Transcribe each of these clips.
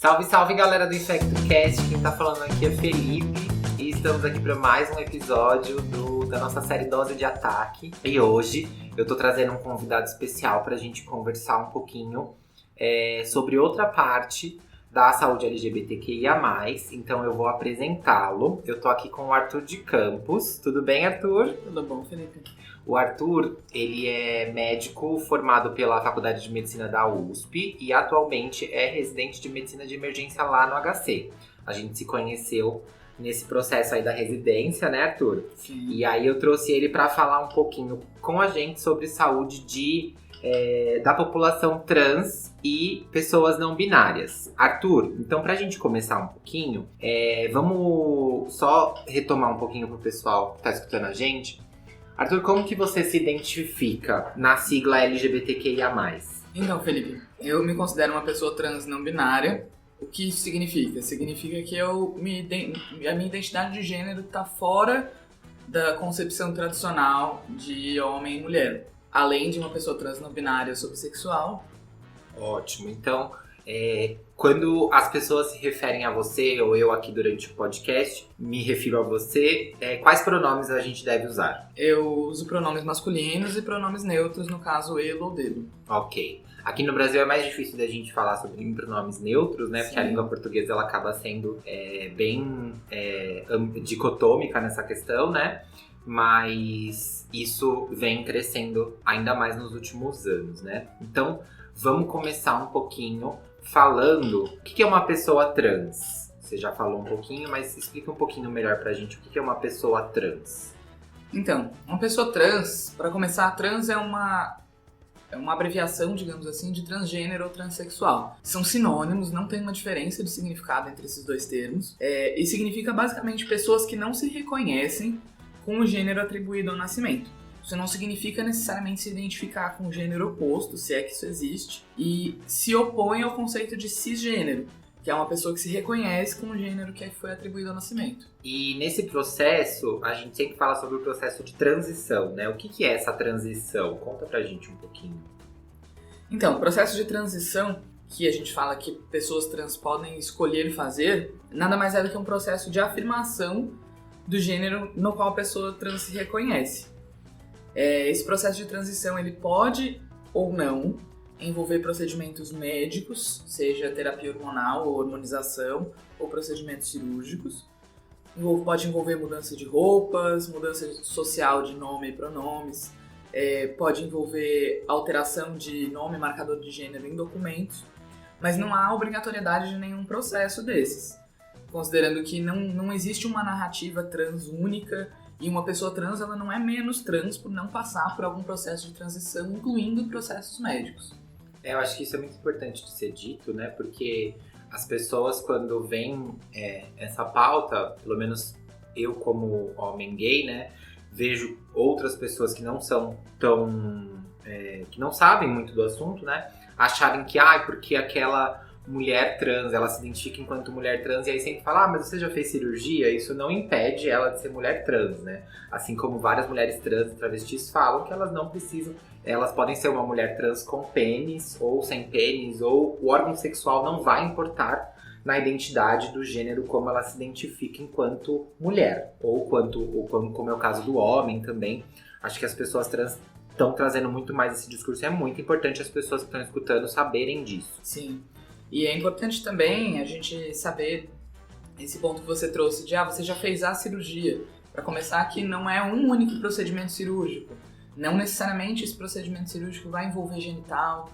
Salve, salve galera do InfectoCast, quem tá falando aqui é Felipe e estamos aqui para mais um episódio da nossa série Dose de Ataque. E hoje eu tô trazendo um convidado especial pra gente conversar um pouquinho sobre outra parte da saúde LGBTQIA+, então eu vou apresentá-lo. Eu tô aqui com o Arthur de Campos. Tudo bem, Arthur? Tudo bom, Felipe? O Arthur, ele é médico formado pela Faculdade de Medicina da USP e atualmente é residente de Medicina de Emergência lá no HC. A gente se conheceu nesse processo aí da residência, né, Arthur? Sim. E aí eu trouxe ele para falar um pouquinho com a gente sobre saúde da população trans e pessoas não binárias. Arthur, então pra gente começar um pouquinho, vamos só retomar um pouquinho pro pessoal que tá escutando a gente. Arthur, como que você se identifica na sigla LGBTQIA+. Então, Felipe, eu me considero uma pessoa trans não binária. O que isso significa? Significa que a minha identidade de gênero está fora da concepção tradicional de homem e mulher. Além de uma pessoa trans não binária, eu sou bissexual. Ótimo. Então, quando as pessoas se referem a você, ou eu aqui durante o podcast, me refiro a você, quais pronomes a gente deve usar? Eu uso pronomes masculinos e pronomes neutros, no caso ele ou dele. Ok. Aqui no Brasil é mais difícil da gente falar sobre pronomes neutros, né? Sim. Porque a língua portuguesa ela acaba sendo bem dicotômica nessa questão, né? Mas isso vem crescendo ainda mais nos últimos anos, né? Então, vamos começar um pouquinho falando o que é uma pessoa trans. Você já falou um pouquinho, mas explica um pouquinho melhor pra gente o que é uma pessoa trans. Então, uma pessoa trans, para começar, trans é uma abreviação, digamos assim, de transgênero ou transexual. São sinônimos, não tem uma diferença de significado entre esses dois termos. E significa basicamente pessoas que não se reconhecem com o gênero atribuído ao nascimento. Isso não significa necessariamente se identificar com o gênero oposto, se é que isso existe, e se opõe ao conceito de cisgênero, que é uma pessoa que se reconhece com o gênero que foi atribuído ao nascimento. E nesse processo, a gente sempre fala sobre o processo de transição, né? O que é essa transição? Conta pra gente um pouquinho. Então, o processo de transição, que a gente fala que pessoas trans podem escolher fazer, nada mais é do que um processo de afirmação do gênero no qual a pessoa trans se reconhece. Esse processo de transição ele pode ou não envolver procedimentos médicos, seja terapia hormonal ou hormonização, ou procedimentos cirúrgicos. Pode envolver mudança de roupas, mudança social de nome e pronomes, pode envolver alteração de nome e marcador de gênero em documentos, mas não há obrigatoriedade de nenhum processo desses, considerando que não existe uma narrativa trans única. E uma pessoa trans, ela não é menos trans por não passar por algum processo de transição, incluindo processos médicos. Eu acho que isso é muito importante de ser dito, né? Porque as pessoas, quando veem essa pauta, pelo menos eu como homem gay, né? Vejo outras pessoas que não são que não sabem muito do assunto, né? Acharem que, porque aquela mulher trans, ela se identifica enquanto mulher trans e aí sempre fala, mas você já fez cirurgia? Isso não impede ela de ser mulher trans, né? Assim como várias mulheres trans e travestis falam que elas não precisam, elas podem ser uma mulher trans com pênis ou sem pênis, ou o órgão sexual não vai importar na identidade do gênero como ela se identifica enquanto mulher, ou como é o caso do homem também. Acho que as pessoas trans estão trazendo muito mais esse discurso e é muito importante as pessoas que estão escutando saberem disso. Sim. E é importante também a gente saber esse ponto que você trouxe de você já fez a cirurgia. Para começar, que não é um único procedimento cirúrgico. Não necessariamente esse procedimento cirúrgico vai envolver genital,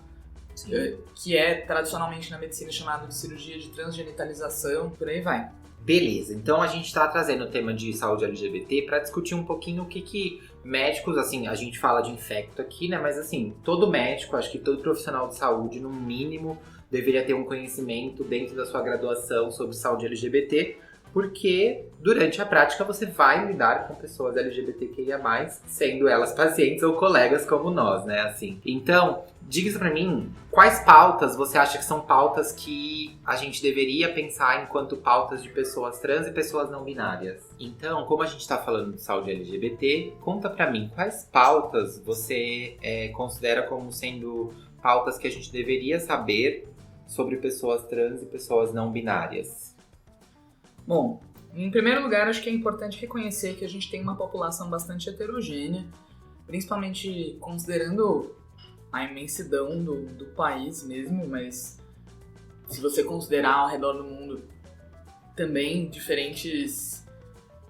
que é tradicionalmente na medicina chamado de cirurgia de transgenitalização, por aí vai. Beleza, então a gente está trazendo o tema de saúde LGBT para discutir um pouquinho o que médicos, assim, a gente fala de infecto aqui, né? Mas assim, todo médico, acho que todo profissional de saúde, no mínimo, deveria ter um conhecimento dentro da sua graduação sobre saúde LGBT, porque durante a prática você vai lidar com pessoas LGBTQIA+, sendo elas pacientes ou colegas como nós, né, assim. Então, diga pra mim, quais pautas você acha que são pautas que a gente deveria pensar enquanto pautas de pessoas trans e pessoas não binárias? Então, como a gente tá falando de saúde LGBT, conta pra mim, quais pautas você considera como sendo pautas que a gente deveria saber sobre pessoas trans e pessoas não binárias? Bom, em primeiro lugar, acho que é importante reconhecer que a gente tem uma população bastante heterogênea, principalmente considerando a imensidão do país mesmo, mas se você considerar ao redor do mundo também diferentes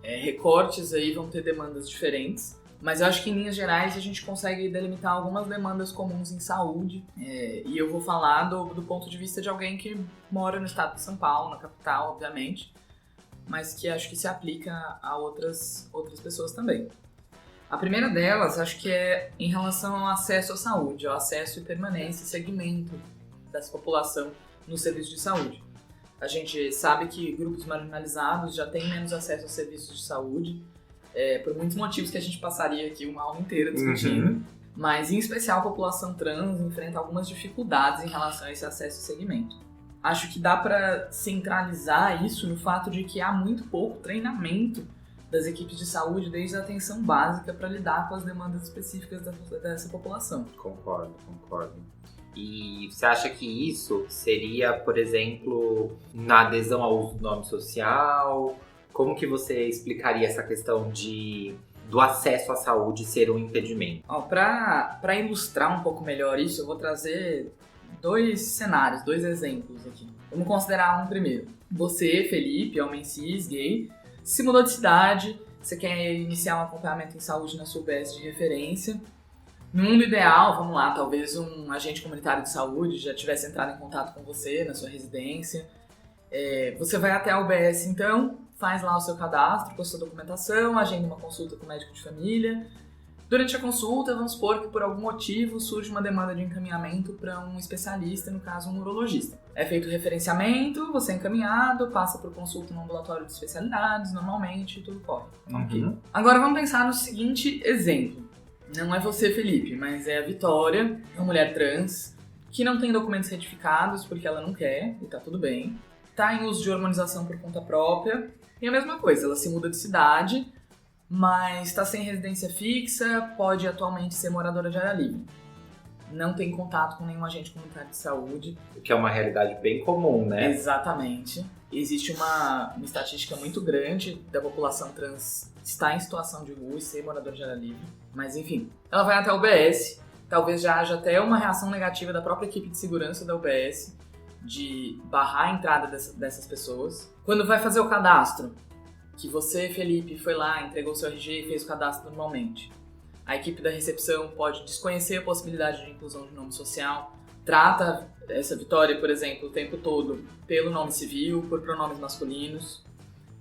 recortes aí vão ter demandas diferentes. Mas eu acho que em linhas gerais a gente consegue delimitar algumas demandas comuns em saúde. E eu vou falar do ponto de vista de alguém que mora no estado de São Paulo, na capital, obviamente, mas que acho que se aplica a outras pessoas também. A primeira delas, acho que é em relação ao acesso à saúde, ao acesso e permanência e segmento dessa população no serviço de saúde. A gente sabe que grupos marginalizados já têm menos acesso a serviços de saúde, por muitos motivos que a gente passaria aqui uma aula inteira discutindo, mas em especial a população trans enfrenta algumas dificuldades em relação a esse acesso e segmento. Acho que dá para centralizar isso no fato de que há muito pouco treinamento das equipes de saúde desde a atenção básica para lidar com as demandas específicas dessa população. Concordo. E você acha que isso seria, por exemplo, na adesão ao uso do nome social? Como que você explicaria essa questão do acesso à saúde ser um impedimento? Para ilustrar um pouco melhor isso, eu vou trazer 2 cenários, 2 exemplos aqui. Vamos considerar um primeiro. Você, Felipe, homem cis, gay, se mudou de cidade, você quer iniciar um acompanhamento em saúde na sua UBS de referência. No mundo ideal, vamos lá, talvez um agente comunitário de saúde já tivesse entrado em contato com você na sua residência. Você vai até a UBS, então, faz lá o seu cadastro com a sua documentação, agenda uma consulta com o médico de família. Durante a consulta, vamos supor que por algum motivo surge uma demanda de encaminhamento para um especialista, no caso um urologista. É feito o referenciamento, você é encaminhado, passa por consulta no ambulatório de especialidades, normalmente, tudo corre. Okay. Agora vamos pensar no seguinte exemplo. Não é você, Felipe, mas é a Vitória, uma mulher trans, que não tem documentos retificados porque ela não quer, e tá tudo bem. Tá em uso de hormonização por conta própria. E a mesma coisa, ela se muda de cidade, mas está sem residência fixa, pode atualmente ser moradora de área livre. Não tem contato com nenhum agente comunitário de saúde. O que é uma realidade bem comum, né? Exatamente. Existe uma estatística muito grande da população trans estar em situação de rua e ser moradora de área livre. Mas enfim, ela vai até a UBS, talvez já haja até uma reação negativa da própria equipe de segurança da UBS de barrar a entrada dessas pessoas. Quando vai fazer o cadastro, que você, Felipe, foi lá, entregou seu RG e fez o cadastro normalmente. A equipe da recepção pode desconhecer a possibilidade de inclusão de nome social, trata essa Vitória, por exemplo, o tempo todo pelo nome civil, por pronomes masculinos.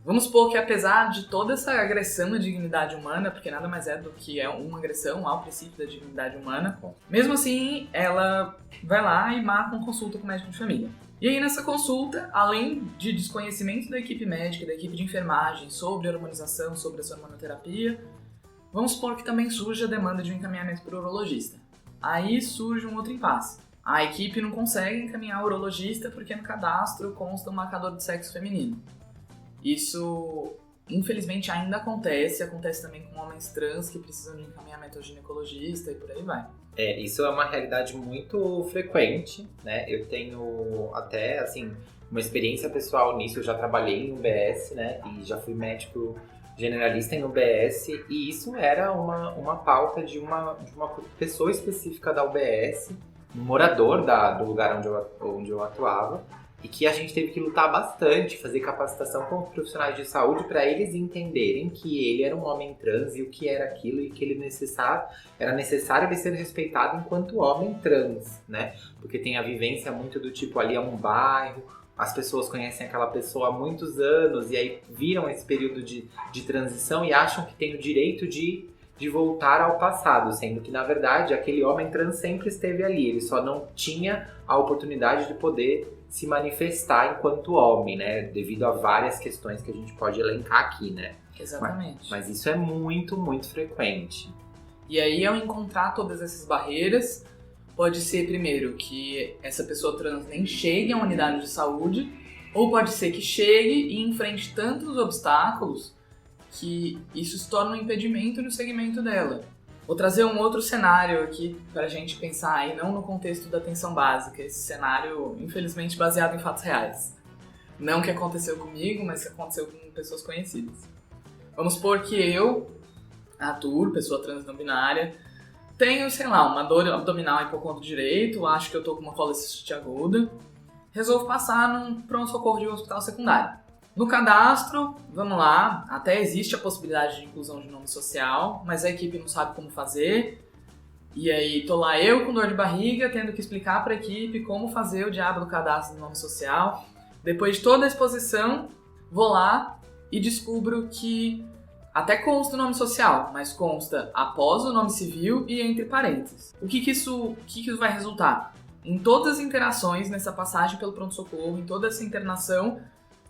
Vamos supor que apesar de toda essa agressão à dignidade humana, porque nada mais é do que uma agressão ao princípio da dignidade humana, mesmo assim ela vai lá e marca uma consulta com o médico de família. E aí nessa consulta, além de desconhecimento da equipe médica, da equipe de enfermagem sobre a hormonização, sobre essa hormonoterapia, vamos supor que também surge a demanda de um encaminhamento para o urologista. Aí surge um outro impasse. A equipe não consegue encaminhar o urologista porque no cadastro consta um marcador de sexo feminino. Isso, infelizmente, ainda acontece também com homens trans que precisam de encaminhamento ao ginecologista e por aí vai. Isso é uma realidade muito frequente, né? Eu tenho até, assim, uma experiência pessoal nisso. Eu já trabalhei em UBS, né? E já fui médico generalista em UBS. E isso era uma pauta de uma pessoa específica da UBS, um morador do lugar onde eu atuava. E que a gente teve que lutar bastante, fazer capacitação com os profissionais de saúde para eles entenderem que ele era um homem trans e o que era aquilo e que era necessário ele ser respeitado enquanto homem trans, né? Porque tem a vivência muito do tipo, ali é um bairro, as pessoas conhecem aquela pessoa há muitos anos e aí viram esse período de transição e acham que tem o direito de voltar ao passado, sendo que, na verdade, aquele homem trans sempre esteve ali, ele só não tinha a oportunidade de poder se manifestar enquanto homem, né? Devido a várias questões que a gente pode elencar aqui, né? Exatamente. Mas isso é muito, muito frequente. E aí, ao encontrar todas essas barreiras, pode ser, primeiro, que essa pessoa trans nem chegue a uma unidade de saúde, ou pode ser que chegue e enfrente tantos obstáculos que isso se torna um impedimento no segmento dela. Vou trazer um outro cenário aqui pra gente pensar aí, não no contexto da atenção básica, esse cenário, infelizmente, baseado em fatos reais. Não que aconteceu comigo, mas que aconteceu com pessoas conhecidas. Vamos supor que eu, Arthur, pessoa trans não binária, tenho, sei lá, uma dor abdominal hipocondro direito, acho que eu tô com uma colecistite aguda, resolvo passar num pronto-socorro de um hospital secundário. No cadastro, vamos lá, até existe a possibilidade de inclusão de nome social, mas a equipe não sabe como fazer. E aí tô lá eu com dor de barriga, tendo que explicar para a equipe como fazer o diabo do cadastro do nome social. Depois de toda a exposição, vou lá e descubro que até consta o nome social, mas consta após o nome civil e entre parênteses. O que isso vai resultar? Em todas as interações, nessa passagem pelo pronto-socorro, em toda essa internação,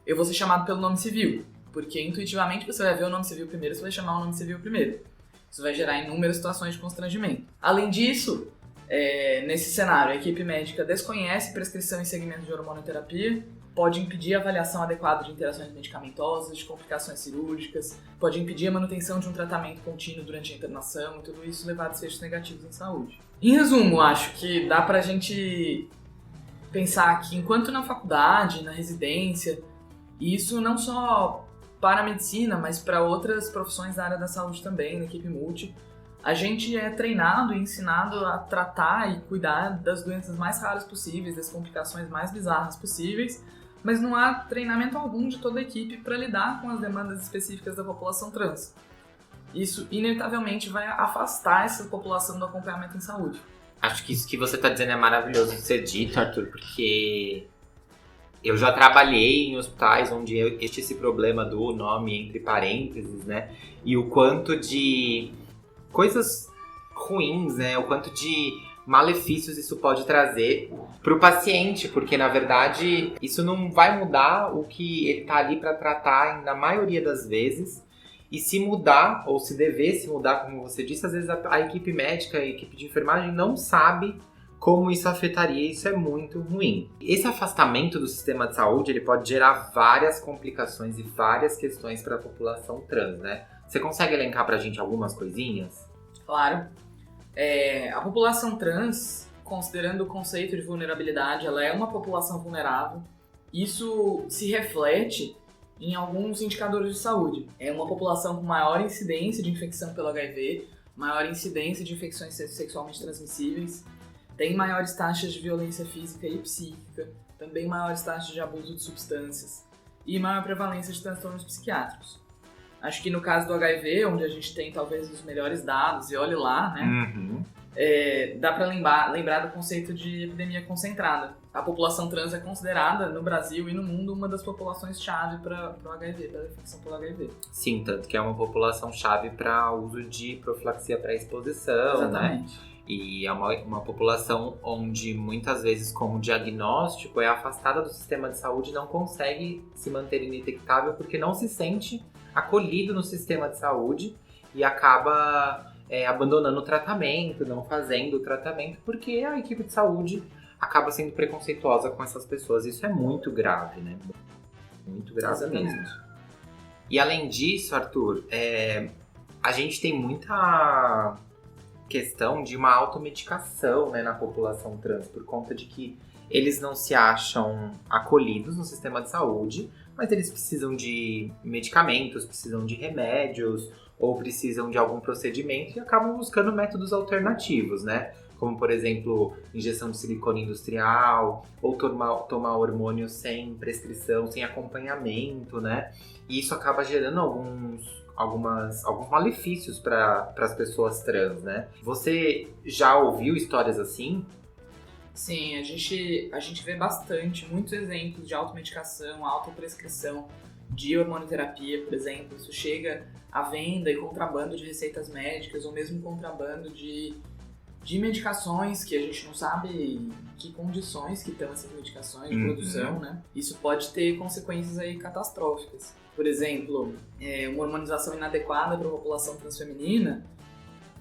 eu vou ser chamado pelo nome civil, porque intuitivamente você vai ver o nome civil primeiro, você vai chamar o nome civil primeiro. Isso vai gerar inúmeras situações de constrangimento. Além disso, nesse cenário, a equipe médica desconhece prescrição e segmento de hormonoterapia, pode impedir a avaliação adequada de interações medicamentosas, de complicações cirúrgicas, pode impedir a manutenção de um tratamento contínuo durante a internação e tudo isso levar a desfechos negativos em saúde. Em resumo, acho que dá pra gente pensar que enquanto na faculdade, na residência, e isso não só para a medicina, mas para outras profissões da área da saúde também, na equipe multi, a gente é treinado e ensinado a tratar e cuidar das doenças mais raras possíveis, das complicações mais bizarras possíveis, mas não há treinamento algum de toda a equipe para lidar com as demandas específicas da população trans. Isso, inevitavelmente, vai afastar essa população do acompanhamento em saúde. Acho que isso que você está dizendo é maravilhoso de ser dito, Arthur, porque eu já trabalhei em hospitais onde existe esse problema do nome entre parênteses, né? E o quanto de coisas ruins, né? O quanto de malefícios isso pode trazer para o paciente, porque na verdade isso não vai mudar o que ele está ali para tratar na maioria das vezes. E se mudar, ou se devesse mudar, como você disse, às vezes a equipe médica, a equipe de enfermagem não sabe como isso afetaria, isso é muito ruim. Esse afastamento do sistema de saúde, ele pode gerar várias complicações e várias questões para a população trans, né? Você consegue elencar pra gente algumas coisinhas? Claro. A população trans, considerando o conceito de vulnerabilidade, ela é uma população vulnerável. Isso se reflete em alguns indicadores de saúde. É uma população com maior incidência de infecção pelo HIV, maior incidência de infecções sexualmente transmissíveis, tem maiores taxas de violência física e psíquica, também maiores taxas de abuso de substâncias e maior prevalência de transtornos psiquiátricos. Acho que no caso do HIV, onde a gente tem talvez os melhores dados, e olhe lá, né? Dá para lembrar do conceito de epidemia concentrada. A população trans é considerada, no Brasil e no mundo, uma das populações-chave para o HIV, para a infecção pelo HIV. Sim, tanto que é uma população-chave para uso de profilaxia pré-exposição, Exatamente. Né? E é uma população onde muitas vezes, como diagnóstico, é afastada do sistema de saúde e não consegue se manter indetectável porque não se sente acolhido no sistema de saúde e acaba abandonando o tratamento, não fazendo o tratamento, porque a equipe de saúde acaba sendo preconceituosa com essas pessoas. Isso é muito grave, né? Muito grave mesmo. E além disso, Arthur, a gente tem muita questão de uma automedicação, né, na população trans, por conta de que eles não se acham acolhidos no sistema de saúde, mas eles precisam de medicamentos, precisam de remédios, ou precisam de algum procedimento e acabam buscando métodos alternativos, né? Como, por exemplo, injeção de silicone industrial, ou tomar hormônio sem prescrição, sem acompanhamento, né? E isso acaba gerando alguns malefícios para as pessoas trans, né? Você já ouviu histórias assim? Sim, a gente vê bastante, muitos exemplos de automedicação, autoprescrição de hormonoterapia, por exemplo. Isso chega à venda e contrabando de receitas médicas, ou mesmo contrabando de medicações que a gente não sabe que condições que estão essas medicações de produção, né? Isso pode ter consequências aí catastróficas. Por exemplo, uma hormonização inadequada para a população transfeminina,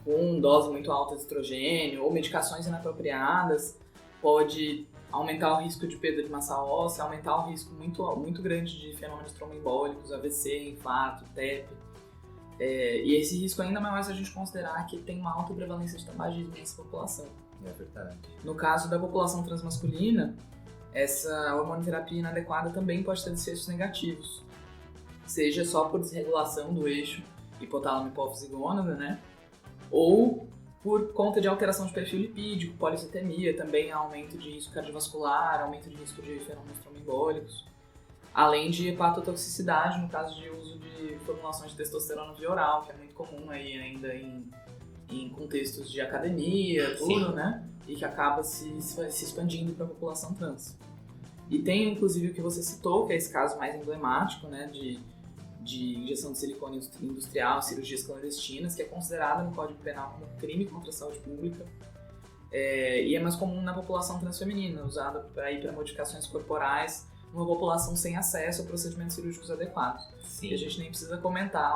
com dose muito alta de estrogênio, ou medicações inapropriadas, pode aumentar o risco de perda de massa óssea, aumentar o risco muito grande de fenômenos tromboembólicos, AVC, infarto, TEP. E esse risco ainda maior se a gente considerar que tem uma alta prevalência de tabagismo nessa população. É verdade. No caso da população transmasculina, essa hormonoterapia inadequada também pode ter desfechos negativos, seja só por desregulação do eixo hipotálamo, hipófise e gônada, né? Ou por conta de alteração de perfil lipídico, policitemia, também aumento de risco cardiovascular, aumento de risco de fenômenos tromboembólicos, além de hepatotoxicidade no caso de uso de formulações de testosterona via oral, que é muito comum aí ainda em contextos de academia, tudo, né? E que acaba se expandindo para a população trans. E tem, inclusive, o que você citou, que é esse caso mais emblemático, né? De injeção de silicone industrial, cirurgias clandestinas, que é considerada no Código Penal como crime contra a saúde pública. E é mais comum na população transfeminina, usada para modificações corporais, numa população sem acesso a procedimentos cirúrgicos adequados. Sim. E a gente nem precisa comentar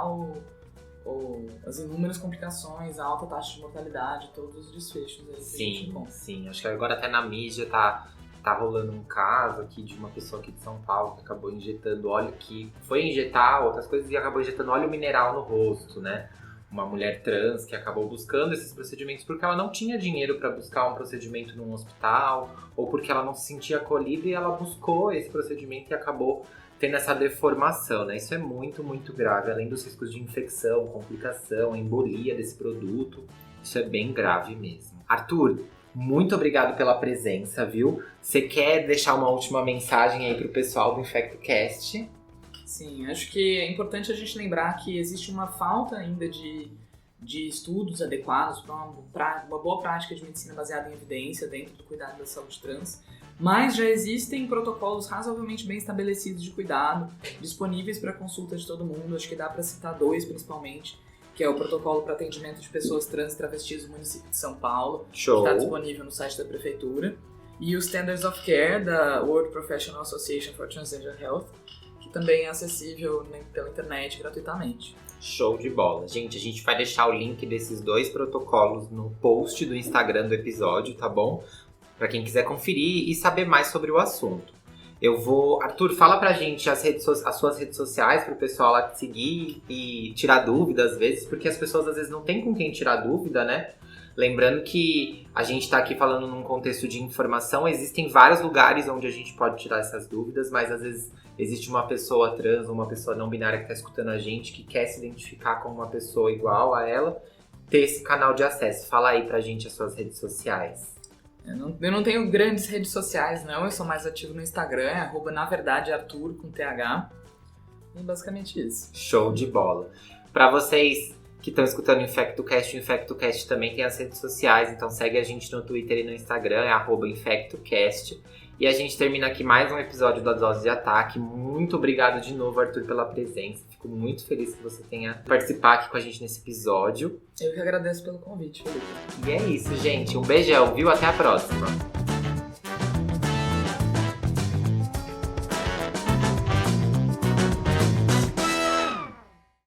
as inúmeras complicações, a alta taxa de mortalidade, todos os desfechos aí que a gente encontra. Sim. Acho que agora até na mídia tá rolando um caso aqui de uma pessoa aqui de São Paulo que acabou injetando óleo, que foi injetar outras coisas e acabou injetando óleo mineral no rosto, né? Uma mulher trans que acabou buscando esses procedimentos porque ela não tinha dinheiro para buscar um procedimento num hospital ou porque ela não se sentia acolhida e ela buscou esse procedimento e acabou tendo essa deformação, né? Isso é muito, muito grave. Além dos riscos de infecção, complicação, embolia desse produto, isso é bem grave mesmo. Arthur, muito obrigado pela presença, viu? Você quer deixar uma última mensagem aí pro pessoal do InfectoCast? Sim, acho que é importante a gente lembrar que existe uma falta ainda de estudos adequados para uma boa prática de medicina baseada em evidência dentro do cuidado da saúde trans, mas já existem protocolos razoavelmente bem estabelecidos de cuidado, disponíveis para consulta de todo mundo. Acho que dá para citar 2 principalmente, que é o protocolo para atendimento de pessoas trans e travestis do município de São Paulo, Show. que está disponível no site da prefeitura, e o Standards of Care da World Professional Association for Transgender Health, que também é acessível pela internet gratuitamente. Show de bola. Gente, a gente vai deixar o link desses 2 protocolos no post do Instagram do episódio, tá bom? Para quem quiser conferir e saber mais sobre o assunto. Arthur, fala pra gente as suas redes sociais pro pessoal lá te seguir e tirar dúvida às vezes, porque as pessoas às vezes não têm com quem tirar dúvida, né? Lembrando que a gente tá aqui falando num contexto de informação, existem vários lugares onde a gente pode tirar essas dúvidas, mas às vezes existe uma pessoa trans ou uma pessoa não binária que tá escutando a gente, que quer se identificar como uma pessoa igual a ela, ter esse canal de acesso. Fala aí pra gente as suas redes sociais. Eu não tenho grandes redes sociais, não. Eu sou mais ativo no Instagram, @naverdadearthur com TH. E basicamente isso. Show de bola. Pra vocês que estão escutando o InfectoCast também tem as redes sociais, então segue a gente no Twitter e no Instagram, @InfectoCast. E a gente termina aqui mais um episódio da Dose de Ataque. Muito obrigado de novo, Arthur, pela presença. Fico muito feliz que você tenha participado aqui com a gente nesse episódio. Eu que agradeço pelo convite, Felipe. E é isso, gente. Um beijão, viu? Até a próxima.